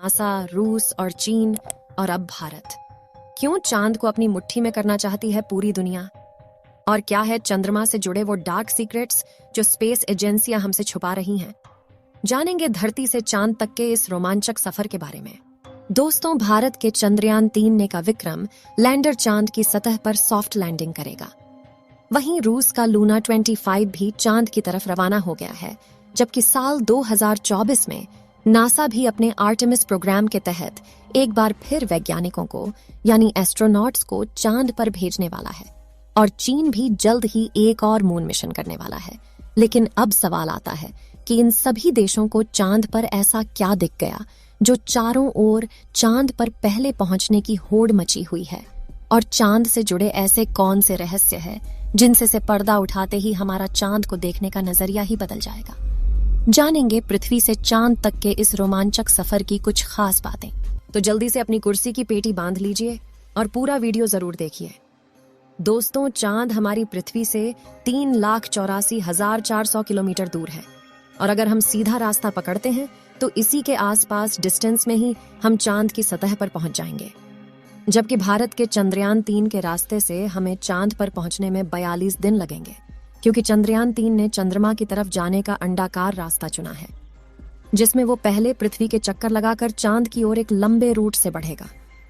NASA, रूस और चीन और अब भारत। क्यों चांद को अपनी मुट्ठी में करना चाहती है पूरी दुनिया? और क्या है चंद्रमा से जुड़े वो डार्क सीक्रेट्स जो स्पेस एजेंसियां हमसे छुपा रही हैं? जानेंगे धरती से चांद तक के इस रोमांचक सफर के बारे में। दोस्तों, भारत के चंद्रयान 3 ने का विक्रम लैंडर चांद की सतह पर सॉफ्ट लैंडिंग करेगा। वहीं रूस का लूना 25 भी चांद की तरफ रवाना हो गया है, जबकि साल 2024 में नासा भी अपने आर्टेमिस प्रोग्राम के तहत एक बार फिर वैज्ञानिकों को यानी एस्ट्रोनॉट्स को चांद पर भेजने वाला है। और चीन भी जल्द ही एक और मून मिशन करने वाला है। लेकिन अब सवाल आता है कि इन सभी देशों को चांद पर ऐसा क्या दिख गया जो चारों ओर चांद पर पहले पहुंचने की होड़ मची हुई है? और चांद से जुड़े ऐसे कौन से रहस्य हैं जिनसे से पर्दा उठाते ही हमारा चांद को देखने का नजरिया ही बदल जाएगा? जानेंगे पृथ्वी से चांद तक के इस रोमांचक सफर की कुछ खास बातें। तो जल्दी से अपनी कुर्सी की पेटी बांध लीजिए और पूरा वीडियो जरूर देखिए। दोस्तों, चांद हमारी पृथ्वी से 3,84,400 किलोमीटर दूर है और अगर हम सीधा रास्ता पकड़ते हैं तो इसी के आसपास डिस्टेंस में ही हम चांद की सतह पर पहुंच जाएंगे। जबकि भारत के चंद्रयान 3 के रास्ते से हमें चांद पर पहुंचने में 42 दिन लगेंगे, क्योंकि चंद्रयान 3 ने चंद्रमा की तरफ जाने का अंडाकार रास्ता चुना है, जिसमें वो पहले पृथ्वी के चक्कर लगाकर चांद की ओर एक लंबे रूट से बढ़ेगा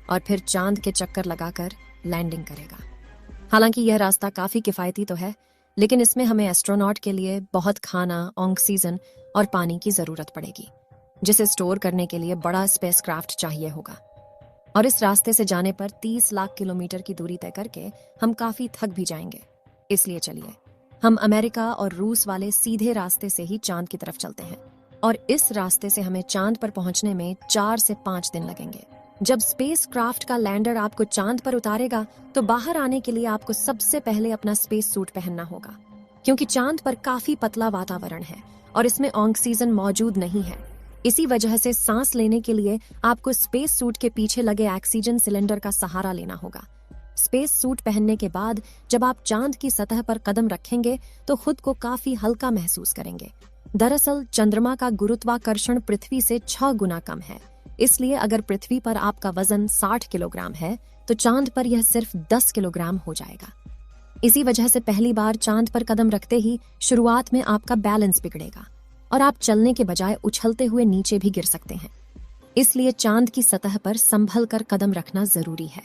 और फिर चांद के चक्कर लगाकर लैंडिंग करेगा। हालांकि यह रास्ता काफी किफायती तो है, लेकिन इसमें हमें एस्ट्रोनॉट के लिए बहुत खाना, ऑक्सीजन और पानी की जरूरत पड़ेगी, जिसे स्टोर करने के लिए बड़ा स्पेसक्राफ्ट चाहिए होगा। और इस रास्ते से जाने पर 30 लाख किलोमीटर की दूरी तय करके हम काफी थक भी जाएंगे। इसलिए चलिए हम अमेरिका और रूस वाले सीधे रास्ते से ही चांद की तरफ चलते हैं। और इस रास्ते से हमें चांद पर पहुंचने में 4 से 5 दिन लगेंगे। जब स्पेसक्राफ्ट का लैंडर आपको चांद पर उतारेगा तो बाहर आने के लिए आपको सबसे पहले अपना स्पेस सूट पहनना होगा, क्योंकि चांद पर काफी पतला वातावरण है और इसमें ऑक्सीजन मौजूद नहीं है। इसी वजह से सांस लेने के लिए आपको स्पेस सूट के पीछे लगे ऑक्सीजन सिलेंडर का सहारा लेना होगा। स्पेस सूट पहनने के बाद जब आप चांद की सतह पर कदम रखेंगे तो खुद को काफी हल्का महसूस करेंगे। दरअसल चंद्रमा का गुरुत्वाकर्षण पृथ्वी से 6 गुना कम है, इसलिए अगर पृथ्वी पर आपका वजन 60 किलोग्राम है तो चांद पर यह सिर्फ 10 किलोग्राम हो जाएगा। इसी वजह से पहली बार चांद पर कदम रखते ही शुरुआत में आपका बैलेंस बिगड़ेगा और आप चलने के बजाय उछलते हुए नीचे भी गिर सकते हैं। इसलिए चांद की सतह पर संभल कर कदम रखना जरूरी है।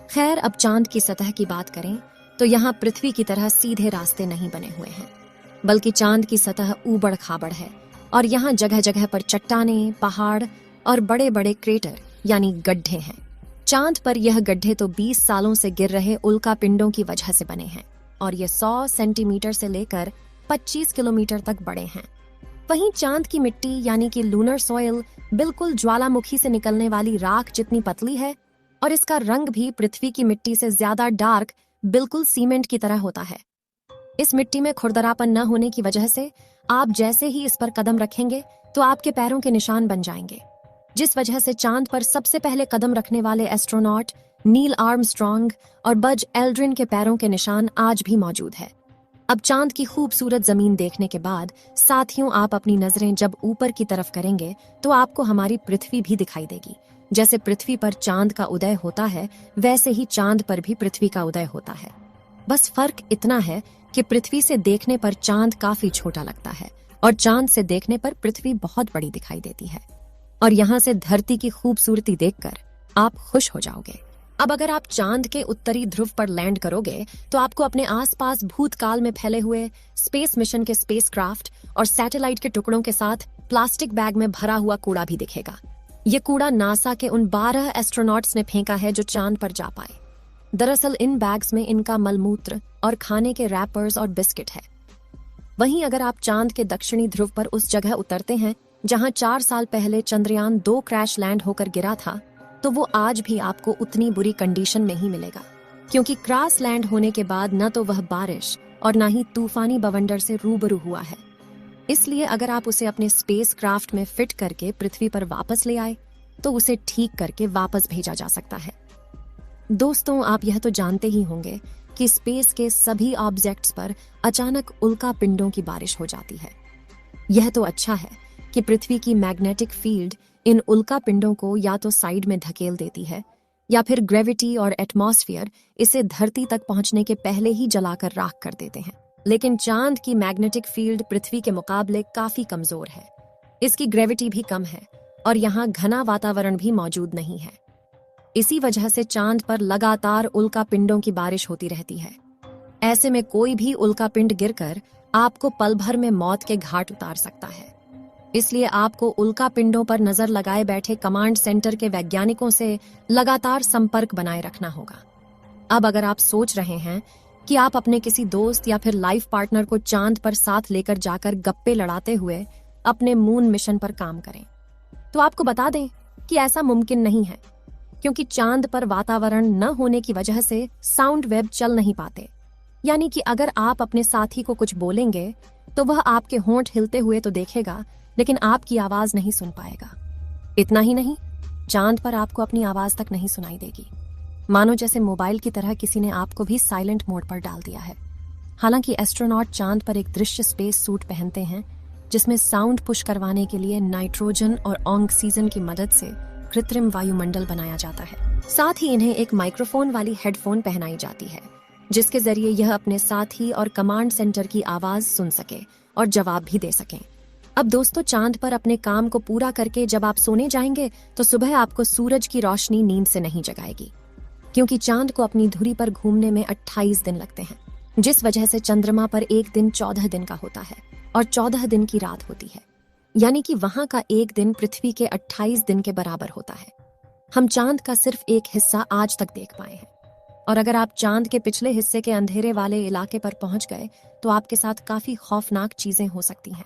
खैर, अब चांद की सतह की बात करें तो यहाँ पृथ्वी की तरह सीधे रास्ते नहीं बने हुए हैं, बल्कि चांद की सतह ऊबड़ खाबड़ है और यहाँ जगह जगह पर चट्टानें, पहाड़ और बड़े बड़े क्रेटर यानी गड्ढे हैं। चांद पर यह गड्ढे तो 20 सालों से गिर रहे उल्का पिंडों की वजह से बने हैं और ये 100 सेंटीमीटर से लेकर 25 किलोमीटर तक बड़े हैं। वहीं चांद की मिट्टी यानी कि लूनर सॉइल बिल्कुल ज्वालामुखी से निकलने वाली राख जितनी पतली है और इसका रंग भी पृथ्वी की मिट्टी से ज्यादा डार्क, बिल्कुल सीमेंट की तरह होता है। इस मिट्टी में खुरदरापन न होने की वजह से आप जैसे ही इस पर कदम रखेंगे तो आपके पैरों के निशान बन जाएंगे, जिस वजह से चांद पर सबसे पहले कदम रखने वाले एस्ट्रोनॉट नील आर्मस्ट्रॉन्ग और बज एल्ड्रिन के पैरों के निशान आज भी मौजूद है। अब चांद की खूबसूरत जमीन देखने के बाद साथियों, आप अपनी नजरें जब ऊपर की तरफ करेंगे तो आपको हमारी पृथ्वी भी दिखाई देगी। जैसे पृथ्वी पर चांद का उदय होता है, वैसे ही चांद पर भी पृथ्वी का उदय होता है। बस फर्क इतना है कि पृथ्वी से देखने पर चांद काफी छोटा लगता है और चांद से देखने पर पृथ्वी बहुत बड़ी दिखाई देती है। और यहाँ से धरती की खूबसूरती देखकर आप खुश हो जाओगे। अब अगर आप चांद के उत्तरी ध्रुव पर लैंड करोगे तो आपको अपने आसपास भूतकाल में फैले हुए स्पेस मिशन के स्पेसक्राफ्ट और सैटेलाइट के टुकड़ों के साथ प्लास्टिक बैग में भरा हुआ कूड़ा भी दिखेगा। ये कूड़ा नासा के उन 12 एस्ट्रोनॉट्स ने फेंका है जो चांद पर जा पाए। दरअसल इन बैग्स में इनका मलमूत्र और खाने के रैपर्स और बिस्किट है। वहीं अगर आप चांद के दक्षिणी ध्रुव पर उस जगह उतरते हैं जहां 4 साल पहले चंद्रयान 2 क्रैश लैंड होकर गिरा था, तो वो आज भी आपको उतनी बुरी कंडीशन में ही मिलेगा, क्योंकि क्रैश लैंड होने के बाद न तो वह बारिश और न ही तूफानी बवंडर से रूबरू हुआ है। इसलिए अगर आप उसे अपने स्पेस क्राफ्ट में फिट करके पृथ्वी पर वापस ले आए तो उसे ठीक करके वापस भेजा जा सकता है। दोस्तों, आप यह तो जानते ही होंगे कि स्पेस के सभी ऑब्जेक्ट्स पर अचानक उल्का पिंडों की बारिश हो जाती है। यह तो अच्छा है कि पृथ्वी की मैग्नेटिक फील्ड इन उल्का पिंडों को या तो साइड में धकेल देती है या फिर ग्रेविटी और एटमॉस्फेयर इसे धरती तक पहुंचने के पहले ही जलाकर राख कर देते हैं। लेकिन चांद की मैग्नेटिक फील्ड पृथ्वी के मुकाबले काफी कमजोर है। इसकी ग्रेविटी भी कम है और यहाँ घना वातावरण भी मौजूद नहीं है। इसी वजह से चांद पर लगातार उल्का पिंडों की बारिश होती रहती है। ऐसे में कोई भी उल्का पिंड गिरकर आपको पल भर में मौत के घाट उतार सकता है। इसलिए आपको उल्का पिंडों पर नजर लगाए बैठे कमांड सेंटर के वैज्ञानिकों से लगातार संपर्क बनाए रखना होगा। अब अगर आप सोच रहे हैं कि आप अपने किसी दोस्त या फिर लाइफ पार्टनर को चांद पर साथ लेकर जाकर गप्पे लड़ाते हुए अपने मून मिशन पर काम करें, तो आपको बता दें कि ऐसा मुमकिन नहीं है, क्योंकि चांद पर वातावरण न होने की वजह से साउंड वेव चल नहीं पाते। यानी कि अगर आप अपने साथी को कुछ बोलेंगे तो वह आपके होंठ हिलते हुए तो देखेगा, लेकिन आपकी आवाज नहीं सुन पाएगा। इतना ही नहीं, चांद पर आपको अपनी आवाज तक नहीं सुनाई देगी, मानो जैसे मोबाइल की तरह किसी ने आपको भी साइलेंट मोड पर डाल दिया है। हालांकि एस्ट्रोनॉट चांद पर एक दृश्य स्पेस सूट पहनते हैं जिसमें साउंड पुश करवाने के लिए नाइट्रोजन और ऑक्सीजन की मदद से कृत्रिम वायुमंडल बनाया जाता है। साथ ही इन्हें एक माइक्रोफोन वाली हेडफोन पहनाई जाती है, जिसके जरिए यह अपने साथी और कमांड सेंटर की आवाज सुन सके और जवाब भी दे सकें। अब दोस्तों, चांद पर अपने काम को पूरा करके जब आप सोने जाएंगे तो सुबह आपको सूरज की रोशनी नींद से नहीं जगाएगी, क्योंकि चांद को अपनी धुरी पर घूमने में 28 दिन लगते हैं, जिस वजह से चंद्रमा पर एक दिन 14 दिन का होता है और 14 दिन की रात होती है। यानी कि वहां का एक दिन पृथ्वी के 28 दिन के बराबर होता है। हम चांद का सिर्फ एक हिस्सा आज तक देख पाए हैं, और अगर आप चांद के पिछले हिस्से के अंधेरे वाले इलाके पर पहुंच गए तो आपके साथ काफी खौफनाक चीजें हो सकती हैं।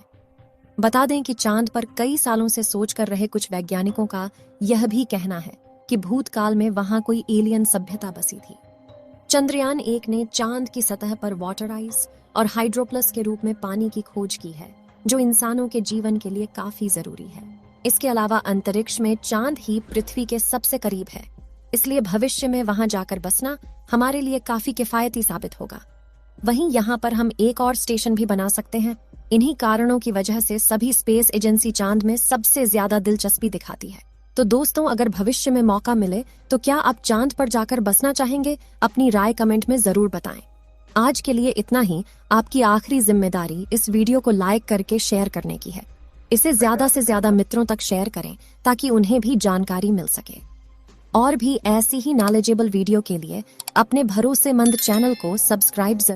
बता दें कि चांद पर कई सालों से सोच कर रहे कुछ वैज्ञानिकों का यह भी कहना है कि भूतकाल में वहां कोई एलियन सभ्यता बसी थी। चंद्रयान 1 ने चांद की सतह पर वाटर आइस और हाइड्रोप्लस के रूप में पानी की खोज की है, जो इंसानों के जीवन के लिए काफी जरूरी है। इसके अलावा अंतरिक्ष में चांद ही पृथ्वी के सबसे करीब है, इसलिए भविष्य में वहां जाकर बसना हमारे लिए काफी किफायती साबित होगा। वहीं यहाँ पर हम एक और स्टेशन भी बना सकते हैं। इन्हीं कारणों की वजह से सभी स्पेस एजेंसी चांद में सबसे ज्यादा दिलचस्पी दिखाती है। तो दोस्तों, अगर भविष्य में मौका मिले तो क्या आप चांद पर जाकर बसना चाहेंगे? अपनी राय कमेंट में जरूर बताएं। आज के लिए इतना ही। आपकी आखिरी जिम्मेदारी इस वीडियो को लाइक करके शेयर करने की है। इसे ज्यादा से ज्यादा मित्रों तक शेयर करें ताकि उन्हें भी जानकारी मिल सके। और भी ऐसी ही नॉलेजेबल वीडियो के लिए अपने भरोसेमंद चैनल को सब्सक्राइब जरूर